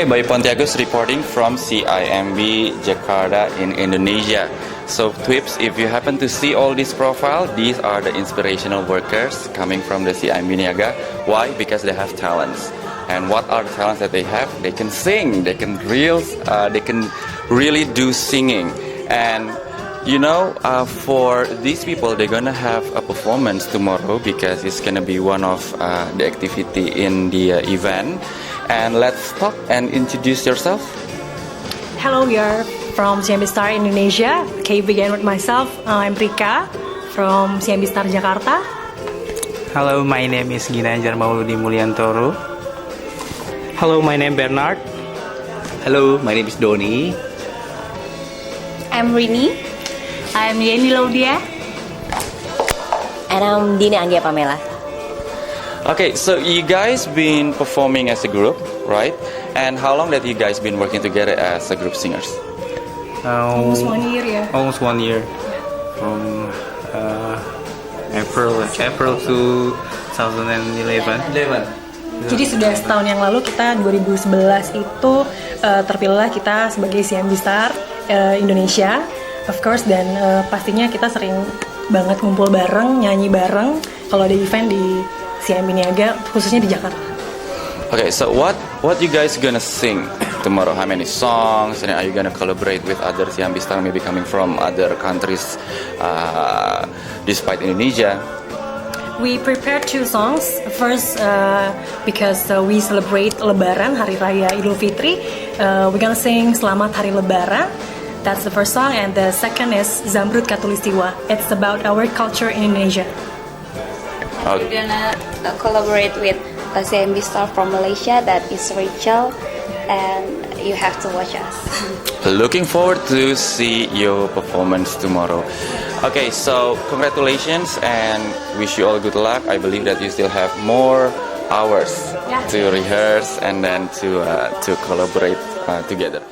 Bayu Pontiagus reporting from CIMB Jakarta in Indonesia. So Twips, if you happen to see all this profile, these are the inspirational workers coming from the CIMB Niaga. Why? Because they have talents. And what are the talents that they have? They can sing, they can really do singing. And for these people, they're gonna have a performance tomorrow because it's gonna be one of the activity in the event. And let's talk and introduce yourself. Hello, we are from CIMB Star Indonesia. Okay, begin with myself. I'm Rika from CIMB Star Jakarta. Hello, my name is Ginanjar Mauludi Mulyantoro. Hello, my name is Bernard. Hello, my name is Doni. I'm Rini. I'm Yeni Laudia. And I'm Dina Anggia Pamela. Okay, so you guys been performing as a group, right? And how long that you guys been working together as a group singers? Almost 1 year, yeah. Almost 1 year. From April 2011. Jadi sudah setahun yang lalu kita 2011 itu terpilihlah kita sebagai CIMB Star Indonesia, of course, dan pastinya kita sering banget ngumpul bareng, nyanyi bareng kalau ada event di CIMB Niaga, khususnya di Jakarta. Okay, so what you guys gonna sing tomorrow? How many songs? And are you gonna collaborate with other CIMB Star, maybe coming from other countries, despite Indonesia? We prepared 2 songs. First, because we celebrate Lebaran, Hari Raya Idul Fitri. We're gonna sing Selamat Hari Lebaran. That's the first song, and the second is Zamrud Khatulistiwa. It's about our culture in Indonesia. We're gonna collaborate with a CIMB star from Malaysia, that is Rachel, and you have to watch us. Looking forward to see your performance tomorrow. Okay, so congratulations and wish you all good luck. I believe that you still have more hours to rehearse and then to collaborate together.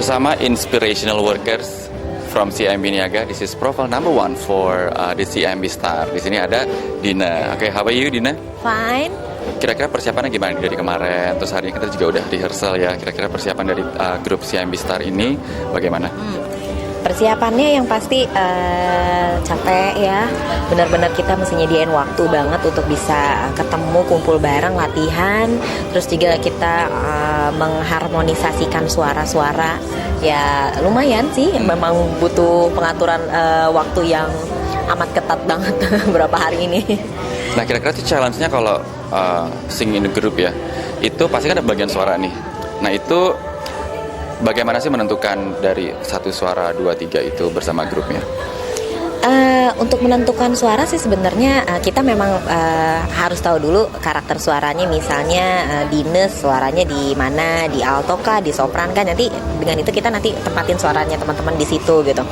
Bersama inspirational workers from CIMB Niaga, this is profile number 1 for the CIMB Star. Di sini ada Dina. Okay, how are you, Dina? Fine. Kira-kira persiapannya gimana dari kemarin? Terus hari ini kita juga udah rehearsal ya. Kira-kira persiapan dari grup CIMB Star ini bagaimana? Persiapannya yang pasti capek ya. Benar-benar kita mesti nyediain waktu banget untuk bisa ketemu, kumpul bareng, latihan. Terus juga kita mengharmonisasikan suara-suara. Ya lumayan sih, memang butuh pengaturan waktu yang amat ketat banget beberapa hari ini. Nah, kira-kira tuh challenge-nya kalau sing in the group ya, itu pasti kan ada bagian suara nih. Nah, itu bagaimana sih menentukan dari 1 suara, 2, 3 itu bersama grupnya? Untuk menentukan suara sih sebenarnya kita memang harus tahu dulu karakter suaranya. Misalnya Dines suaranya di mana, di alto kah, di sopran kan, nanti dengan itu kita nanti tempatin suaranya teman-teman di situ gitu.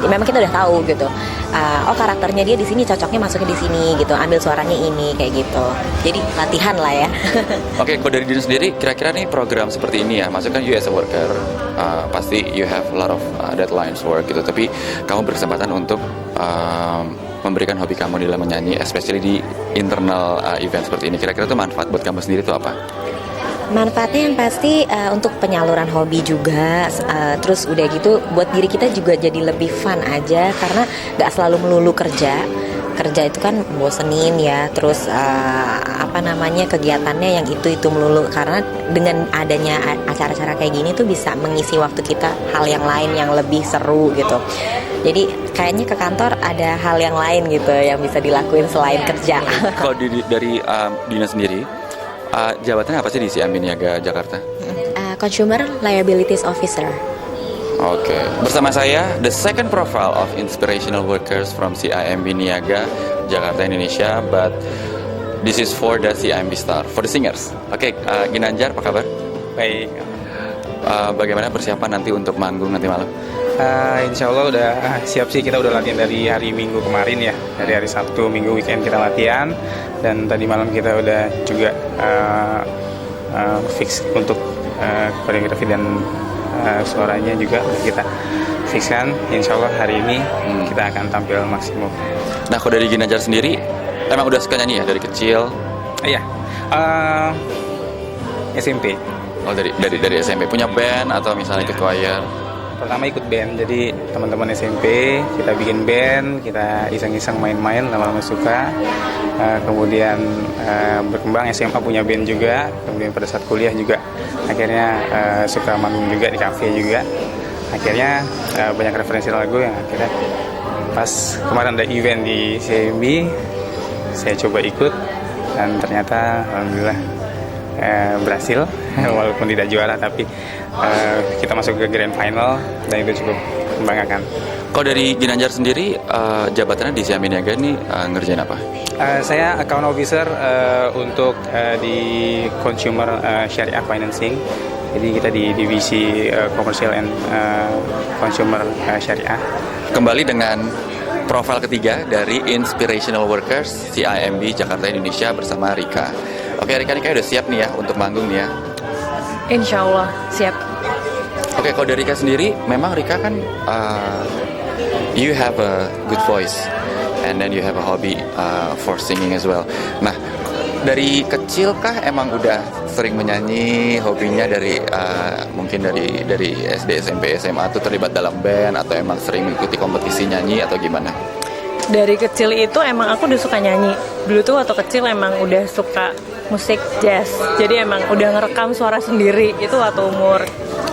Memang kita udah tahu gitu. Karakternya dia di sini, cocoknya masuknya di sini gitu. Ambil suaranya ini kayak gitu. Jadi latihan lah ya. Oke, kalau dari Dina sendiri, kira-kira nih program seperti ini ya, maksudnya kan you as a worker, pasti you have a lot of deadlines work gitu. Tapi kamu berkesempatan untuk memberikan hobi kamu dalam menyanyi, especially di internal event seperti ini. Kira-kira tuh manfaat buat kamu sendiri tuh apa? Manfaatnya yang pasti untuk penyaluran hobi juga, terus udah gitu buat diri kita juga jadi lebih fun aja, karena gak selalu melulu kerja itu kan bosenin ya. Terus kegiatannya yang itu melulu, karena dengan adanya acara-acara kayak gini tuh bisa mengisi waktu kita hal yang lain yang lebih seru gitu. Jadi kayaknya ke kantor ada hal yang lain gitu yang bisa dilakuin selain kerja. Kalau dari Dina sendiri, jabatannya apa sih di CIMB Niaga Jakarta? Consumer Liabilities Officer. Oke, bersama saya the second profile of inspirational workers from CIMB Niaga, Jakarta, Indonesia. But this is for the CIMB Star, for the singers. Oke, Ginanjar, apa kabar? Baik. Bagaimana persiapan nanti untuk manggung nanti malam? Insya Allah udah siap sih, kita udah latihan dari hari Minggu kemarin ya, dari hari Sabtu, Minggu, weekend kita latihan, dan tadi malam kita udah juga fix untuk koreografi dan suaranya juga udah kita fixkan. Insya Allah hari ini kita akan tampil maksimum. Nah, kalau dari Ginanjar sendiri, emang udah suka nyanyi ya dari kecil? Iya, SMP. Oh, dari SMP punya band atau misalnya ikut choir? Pertama ikut band, jadi teman-teman SMP kita bikin band, kita iseng-iseng main-main, lama-lama suka. Kemudian berkembang, SMA punya band juga. Kemudian pada saat kuliah juga akhirnya suka manggung juga di kafe juga. Akhirnya banyak referensi lagu yang akhirnya pas kemarin ada event di CIMB, saya coba ikut dan ternyata alhamdulillah berhasil. Walaupun tidak juara, tapi kita masuk ke grand final dan itu cukup membanggakan. Kalau dari Ginanjar sendiri, jabatannya di CIMB Niaga ini ngerjain apa? Saya account officer untuk di consumer syariah financing. Jadi kita di divisi commercial and consumer syariah. Kembali dengan profil ketiga dari Inspirational Workers CIMB Jakarta, Indonesia bersama Rika. Oke, Rika udah siap nih ya untuk manggung nih ya? Insya Allah siap. Oke, kalau dari Rika sendiri, memang Rika kan you have a good voice and then you have a hobby for singing as well. Nah, dari kecil kah emang udah sering menyanyi, hobinya dari mungkin dari SD, SMP, SMA tuh terlibat dalam band atau emang sering mengikuti kompetisi nyanyi atau gimana? Dari kecil itu emang aku udah suka nyanyi. Dulu tuh waktu kecil emang udah suka musik jazz. Jadi emang udah ngerekam suara sendiri. Itu waktu umur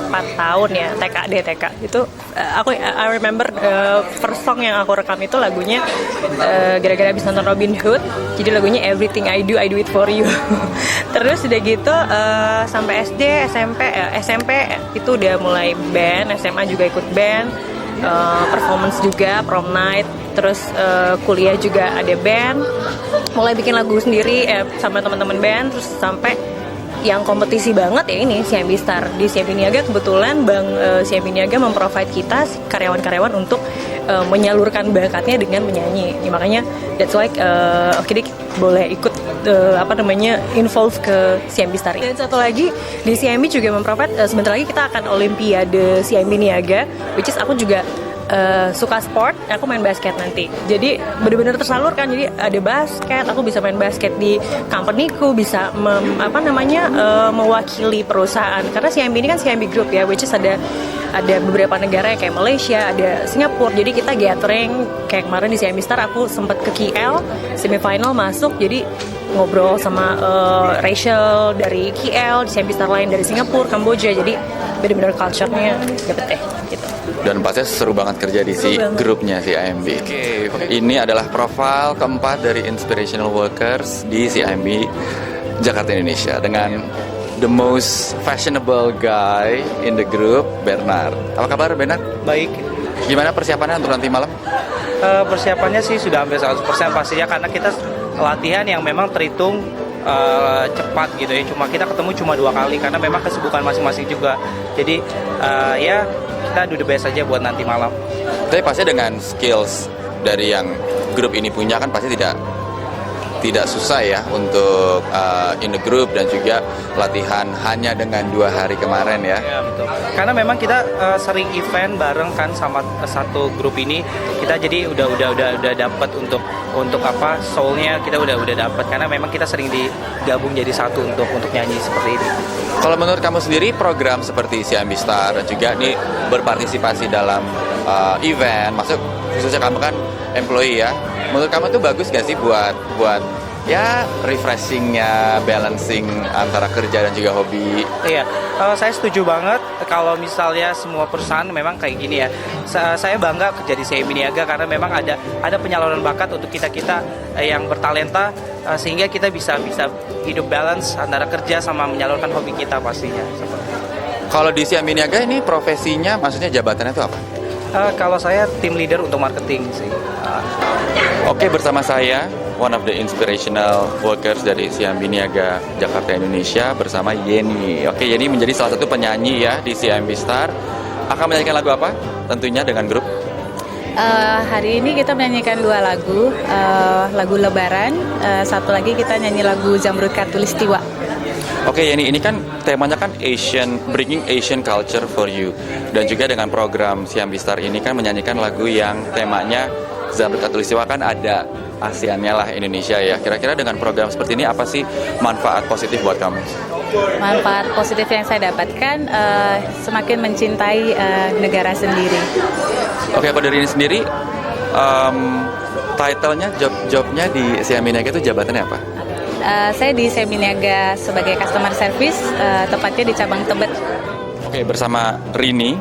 4 tahun ya, TK. Itu I remember first song yang aku rekam itu lagunya gara-gara habis nonton Robin Hood. Jadi lagunya Everything I Do It For You. Terus udah gitu sampai SD, SMP itu udah mulai band, SMA juga ikut band, performance juga, prom night. Terus kuliah juga ada band, mulai bikin lagu sendiri sama teman-teman band, terus sampai yang kompetisi banget ya ini CIMB Star. Di CIMB Niaga kebetulan CIMB Niaga memprovide kita karyawan-karyawan untuk menyalurkan bakatnya dengan menyanyi. Ya, makanya that's why oke boleh ikut involve ke CIMB Star. Dan satu lagi di CIMB juga memprovide sebentar lagi kita akan Olimpiade CIMB Niaga, which is aku juga suka sport, aku main basket nanti. Jadi benar-benar tersalurkan. Jadi ada basket, aku bisa main basket di company-ku, bisa mewakili perusahaan. Karena CIMB ini kan CIMB Group ya, which is ada beberapa negara kayak Malaysia, ada Singapura. Jadi kita gathering kayak kemarin di CIMB Star aku sempat ke KL, semifinal masuk. Jadi ngobrol sama Rachel dari KL, CIMB Star lain dari Singapura, Kamboja. Jadi benar-benar culture-nya dapet deh gitu. Dan pasti seru banget kerja di grupnya CIMB. Ini adalah profil keempat dari Inspirational Workers di CIMB Jakarta, Indonesia dengan the most fashionable guy in the group, Bernard. Apa kabar, Bernard? Baik. Gimana persiapannya untuk nanti malam? Persiapannya sih sudah hampir 100% pastinya, karena kita latihan yang memang terhitung cepat gitu ya. Kita ketemu cuma 2 kali karena memang kesibukan masing-masing juga. Jadi ya kita do the best aja buat nanti malam. Tapi pasti dengan skills dari yang grup ini punya kan pasti tidak susah ya untuk in the group dan juga latihan hanya dengan 2 hari kemarin ya. Ya betul. Karena memang kita sering event bareng kan sama satu grup ini. Kita jadi udah dapat untuk soulnya kita udah dapat, karena memang kita sering digabung jadi satu untuk nyanyi seperti ini. Kalau menurut kamu sendiri program seperti CIMB Star dan juga nih berpartisipasi dalam event, maksud khususnya kamu kan employee ya, menurut kamu tuh bagus gak sih buat ya refreshingnya, balancing antara kerja dan juga hobi? Iya, saya setuju banget kalau misalnya semua perusahaan memang kayak gini ya. Saya bangga kerja di CIMB Niaga karena memang ada penyaluran bakat untuk kita yang bertalenta, sehingga kita bisa hidup balance antara kerja sama menyalurkan hobi kita pastinya. Kalau di CIMB Niaga ini profesinya, maksudnya jabatannya itu apa? Kalau saya tim leader untuk marketing sih. Oke, bersama saya, one of the inspirational workers dari CIMB Niaga Jakarta Indonesia bersama Yeni. Oke, Yeni menjadi salah satu penyanyi ya di CIMB Star. Akan menyanyikan lagu apa? Tentunya dengan grup. Hari ini kita menyanyikan 2 lagu, lagu Lebaran, satu lagi kita nyanyi lagu Zamrud Khatulistiwa. Oke, Yeni, ini kan temanya kan Asian, bringing Asian culture for you. Dan juga dengan program CIMB Star ini kan menyanyikan lagu yang temanya Zamrud Khatulistiwa, kan ada ASEAN-nya lah Indonesia ya. Kira-kira dengan program seperti ini apa sih manfaat positif buat kamu? Manfaat positif yang saya dapatkan semakin mencintai negara sendiri. Oke, kalau dari ini sendiri, title-nya, job-jobnya di CIMB Niaga itu jabatannya apa? Saya di CIMB Niaga sebagai customer service, tepatnya di cabang Tebet. Oke, bersama Rini,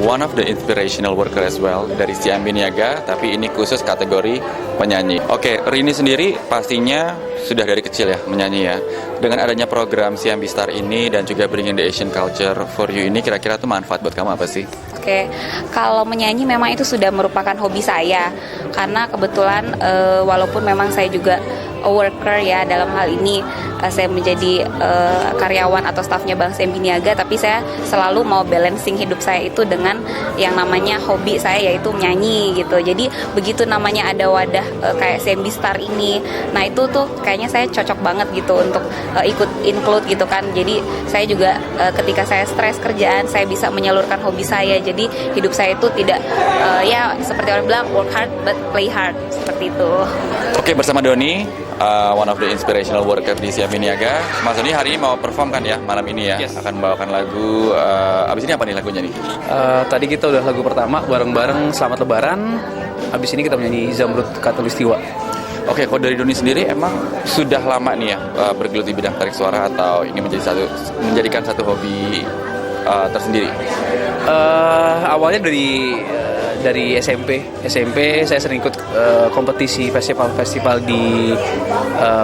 one of the inspirational worker as well dari CIMB Niaga, tapi ini khusus kategori penyanyi. Oke, Rini sendiri pastinya sudah dari kecil ya menyanyi ya. Dengan adanya program CIMB Star ini dan juga Bringing the Asian Culture for You ini, kira-kira tuh manfaat buat kamu apa sih? Oke, kalau menyanyi memang itu sudah merupakan hobi saya. Karena kebetulan walaupun memang saya juga worker ya, dalam hal ini saya menjadi karyawan atau stafnya Bank CIMB Niaga, tapi saya selalu mau balancing hidup saya itu dengan yang namanya hobi saya, yaitu menyanyi gitu. Jadi begitu namanya ada wadah kayak CIMB Star ini, nah itu tuh kayaknya saya cocok banget gitu untuk ikut include gitu kan. Jadi saya juga ketika saya stres kerjaan, saya bisa menyalurkan hobi saya. Jadi hidup saya itu tidak ya seperti orang bilang work hard but play hard, seperti itu. Oke, bersama Doni, one of the inspirational worker di CIMB Niaga. Mas Doni hari ini mau perform kan ya malam ini ya? Yes. Akan membawakan lagu. Abis ini apa nih lagunya nih? Tadi kita udah lagu pertama bareng-bareng Selamat Lebaran. Habis ini kita menyanyi Zamrud Khatulistiwa. Oke, kalau dari Doni sendiri emang sudah lama nih ya bergelut di bidang tarik suara atau ini menjadikan satu hobi tersendiri? Awalnya dari SMP saya sering ikut kompetisi festival di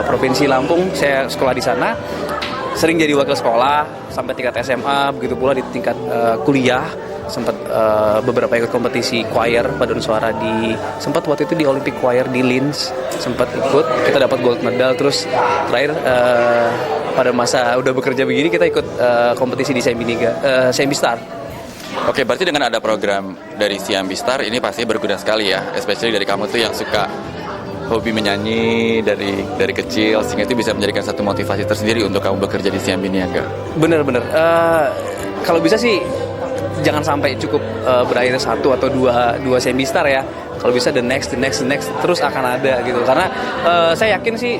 Provinsi Lampung. Saya sekolah di sana, sering jadi wakil sekolah sampai tingkat SMA, begitu pula di tingkat kuliah sempat beberapa ikut kompetisi choir paduan suara sempat waktu itu di Olympic Choir di Linz, sempat ikut, kita dapat gold medal. Terus terakhir pada masa udah bekerja begini kita ikut kompetisi di CIMB Star. Oke, berarti dengan ada program dari CIMB Star ini pasti berguna sekali ya, especially dari kamu tuh yang suka hobi menyanyi dari kecil, sehingga itu bisa menjadikan satu motivasi tersendiri untuk kamu bekerja di CIMB Niaga. Bener. Kalau bisa sih jangan sampai cukup berakhir 1 atau 2 CIMB Star ya. Kalau bisa the next terus akan ada gitu. Karena saya yakin sih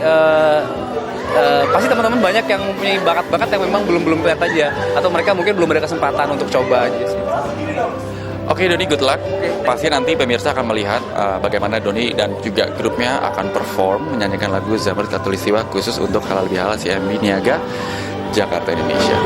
pasti teman-teman banyak yang punya bakat-bakat yang memang belum lihat aja, atau mereka mungkin belum ada kesempatan untuk coba aja sih. Oke, Doni, good luck. Pasti nanti pemirsa akan melihat bagaimana Doni dan juga grupnya akan perform menyanyikan lagu Zamrud Khatulistiwa khusus untuk halal bihalal CIMB Niaga Jakarta Indonesia.